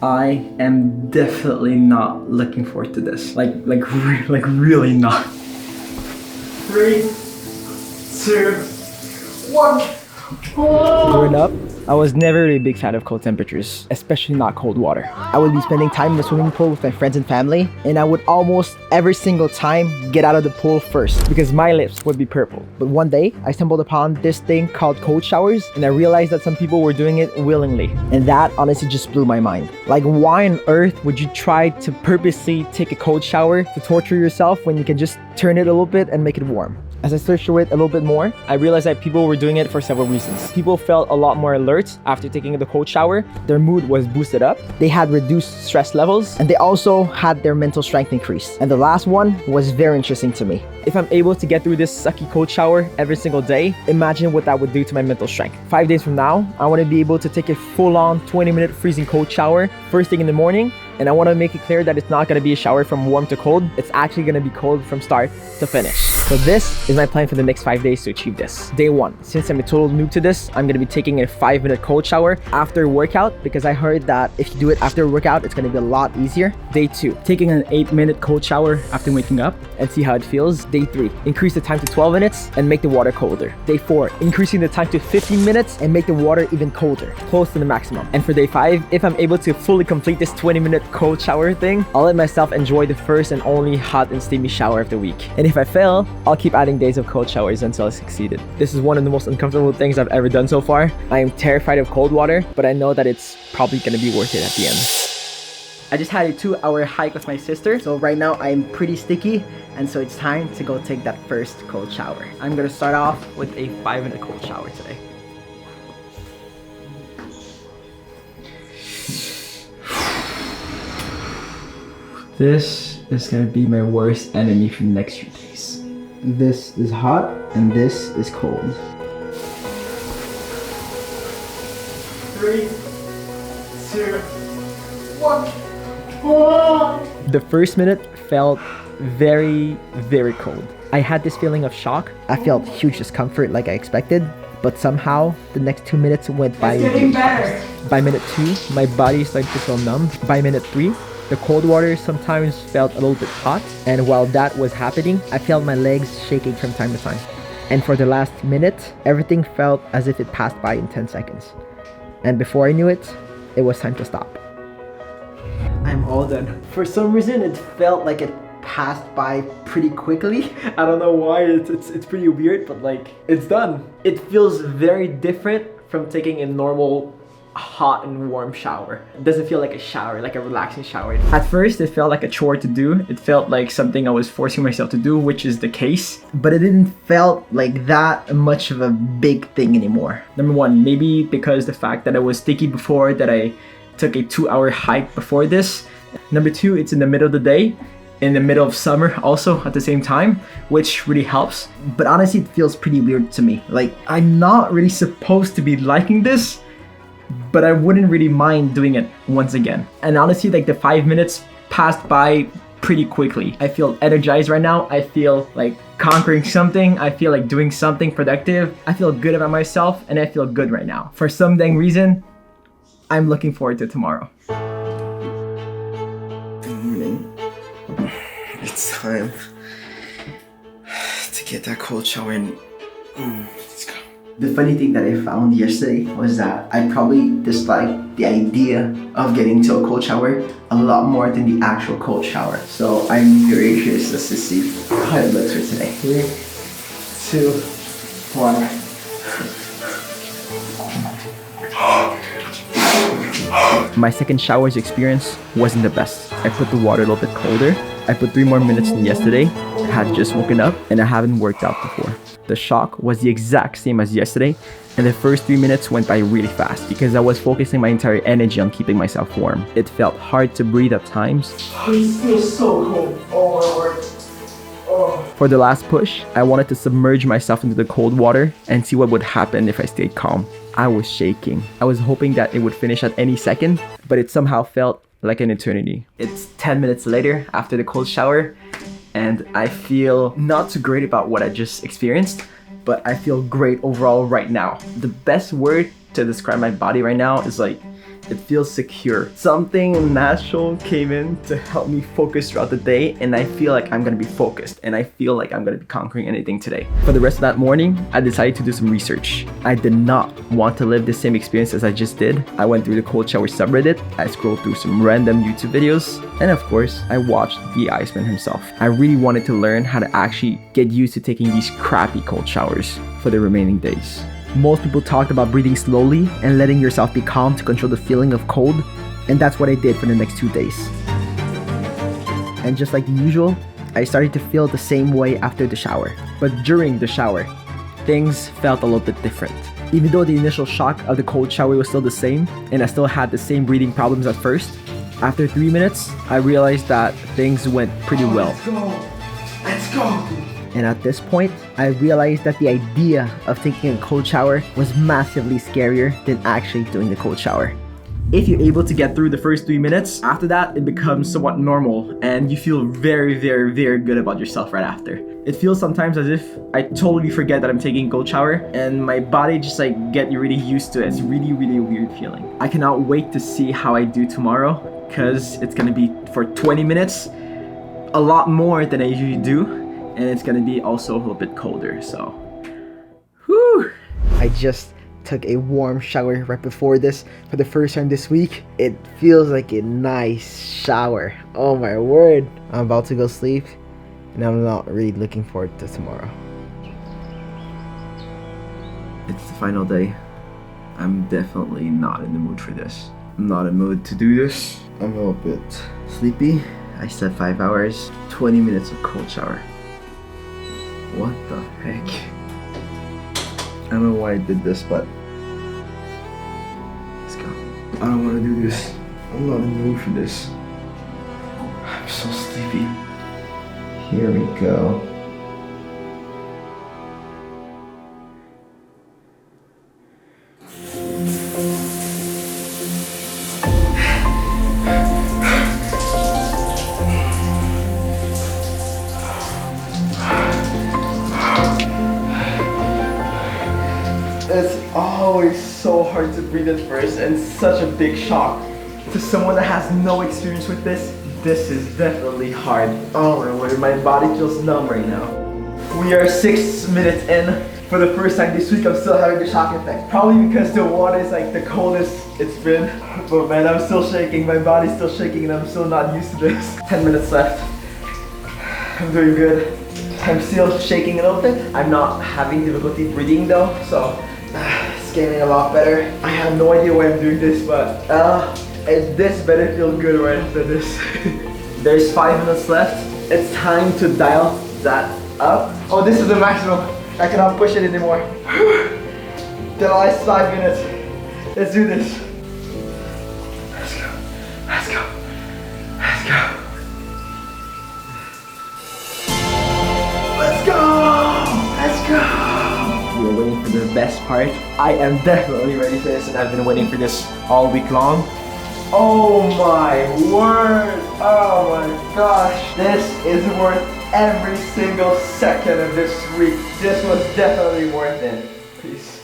I am definitely not looking forward to this. Like really not. 3, 2, 1. Growing up, I was never really a big fan of cold temperatures, especially not cold water. I would be spending time in the swimming pool with my friends and family, and I would almost every single time get out of the pool first because my lips would be purple. But one day, I stumbled upon this thing called cold showers, and I realized that some people were doing it willingly. And that honestly just blew my mind. Like, why on earth would you try to purposely take a cold shower to torture yourself when you can just turn it a little bit and make it warm? As I searched through it a little bit more, I realized that people were doing it for several reasons. People felt a lot more alert after taking the cold shower. Their mood was boosted up. They had reduced stress levels, and they also had their mental strength increased. And the last one was very interesting to me. If I'm able to get through this sucky cold shower every single day, imagine what that would do to my mental strength. 5 days from now, I want to be able to take a full-on 20-minute freezing cold shower first thing in the morning. And I want to make it clear that it's not going to be a shower from warm to cold. It's actually going to be cold from start to finish. So this is my plan for the next 5 days to achieve this. Day 1, since I'm a total noob to this, I'm going to be taking a 5-minute cold shower after a workout because I heard that if you do it after a workout, it's going to be a lot easier. Day 2, taking an 8-minute cold shower after waking up and see how it feels. Day 3, increase the time to 12 minutes and make the water colder. Day 4, increasing the time to 15 minutes and make the water even colder, close to the maximum. And for day 5, if I'm able to fully complete this 20-minute cold shower thing, I'll let myself enjoy the first and only hot and steamy shower of the week. And if I fail, I'll keep adding days of cold showers until I succeeded. This is one of the most uncomfortable things I've ever done so far. I am terrified of cold water, but I know that it's probably gonna be worth it at the end. I just had a 2-hour hike with my sister, so right now I'm pretty sticky, and so it's time to go take that first cold shower. I'm gonna start off with a 5-minute cold shower today. This is gonna be my worst enemy for the next few days. This is hot and this is cold. 3, 2, 1. Oh! The first minute felt very cold. I had this feeling of shock. I felt huge discomfort like I expected, but somehow the next 2 minutes went by. It's getting better. By minute 2, my body started to feel numb. By minute 3, the cold water sometimes felt a little bit hot, and while that was happening, I felt my legs shaking from time to time. And for the last minute, everything felt as if it passed by in 10 seconds. And before I knew it, it was time to stop. I'm all done. For some reason, it felt like it passed by pretty quickly. I don't know why, it's pretty weird, but like, it's done. It feels very different from taking a normal hot and warm shower. It doesn't feel like a shower, like a relaxing shower. At first, it felt like a chore to do. It felt like something I was forcing myself to do, which is the case. But it didn't felt like that much of a big thing anymore. Number 1, maybe because the fact that I was sticky before, that I took a 2-hour hike before this. Number 2, it's in the middle of the day, in the middle of summer also at the same time, which really helps. But honestly, it feels pretty weird to me. Like, I'm not really supposed to be liking this, but I wouldn't really mind doing it once again. And honestly, like, the 5 minutes passed by pretty quickly. I feel energized right now. I feel like conquering something. I feel like doing something productive. I feel good about myself, and I feel good right now. For some dang reason, I'm looking forward to tomorrow. Good morning. It's time to get that cold shower in. Let's go. The funny thing that I found yesterday was that I probably disliked the idea of getting to a cold shower a lot more than the actual cold shower. So I'm very curious just to see how it looks for today. 3, 2, 1. My second shower's experience wasn't the best. I put the water a little bit colder. I put 3 more minutes than yesterday. I had just woken up and I haven't worked out before. The shock was the exact same as yesterday, and the first 3 minutes went by really fast because I was focusing my entire energy on keeping myself warm. It felt hard to breathe at times. It feels so cold. Oh my word. Oh. For the last push, I wanted to submerge myself into the cold water and see what would happen if I stayed calm. I was shaking. I was hoping that it would finish at any second, but it somehow felt like an eternity. It's 10 minutes later after the cold shower, and I feel not too great about what I just experienced, but I feel great overall right now. The best word to describe my body right now is like It feels secure. Something natural came in to help me focus throughout the day, and I feel like I'm gonna be focused, and I feel like I'm gonna be conquering anything today. For the rest of that morning, I decided to do some research. I did not want to live the same experience as I just did. I went through the cold shower subreddit, I scrolled through some random YouTube videos, and of course, I watched the Iceman himself. I really wanted to learn how to actually get used to taking these crappy cold showers for the remaining days. Most people talked about breathing slowly and letting yourself be calm to control the feeling of cold, and that's what I did for the next 2 days. And just like the usual, I started to feel the same way after the shower. But during the shower, things felt a little bit different. Even though the initial shock of the cold shower was still the same, and I still had the same breathing problems at first, after 3 minutes, I realized that things went pretty well. Let's go. Let's go. And at this point, I realized that the idea of taking a cold shower was massively scarier than actually doing the cold shower. If you're able to get through the first 3 minutes, after that, it becomes somewhat normal and you feel very, very, very good about yourself right after. It feels sometimes as if I totally forget that I'm taking a cold shower and my body just like get really used to it. It's really, really weird feeling. I cannot wait to see how I do tomorrow because it's gonna be for 20 minutes, a lot more than I usually do. And it's gonna be also a little bit colder, so. Whew! I just took a warm shower right before this for the first time this week. It feels like a nice shower. Oh my word. I'm about to go sleep and I'm not really looking forward to tomorrow. It's the final day. I'm definitely not in the mood for this. I'm not in the mood to do this. I'm a little bit sleepy. I slept 5 hours, 20 minutes of cold shower. What the heck? I don't know why I did this, but let's go. I don't want to do this. I'm not in the mood for this. I'm so sleepy. Here we go. It's always so hard to breathe at first and such a big shock. To someone that has no experience with this is definitely hard. Oh my word, my body feels numb right now. We are 6 minutes in. For the first time this week, I'm still having the shock effect. Probably because the water is like the coldest it's been. But man, I'm still shaking, my body's still shaking and I'm still not used to this. 10 minutes left. I'm doing good. I'm still shaking a little bit. I'm not having difficulty breathing though, so it's getting a lot better. I have no idea why I'm doing this, but this better feel good right after this. There's 5 minutes left. It's time to dial that up. Oh, this is the maximum. I cannot push it anymore. The last 5 minutes. Let's do this. Let's go. Let's go. Let's go. Let's go! Let's go! We're waiting for the best part. I am definitely ready for this and I've been waiting for this all week long. Oh my word! Oh my gosh! This is worth every single second of this week. This was definitely worth it. Peace.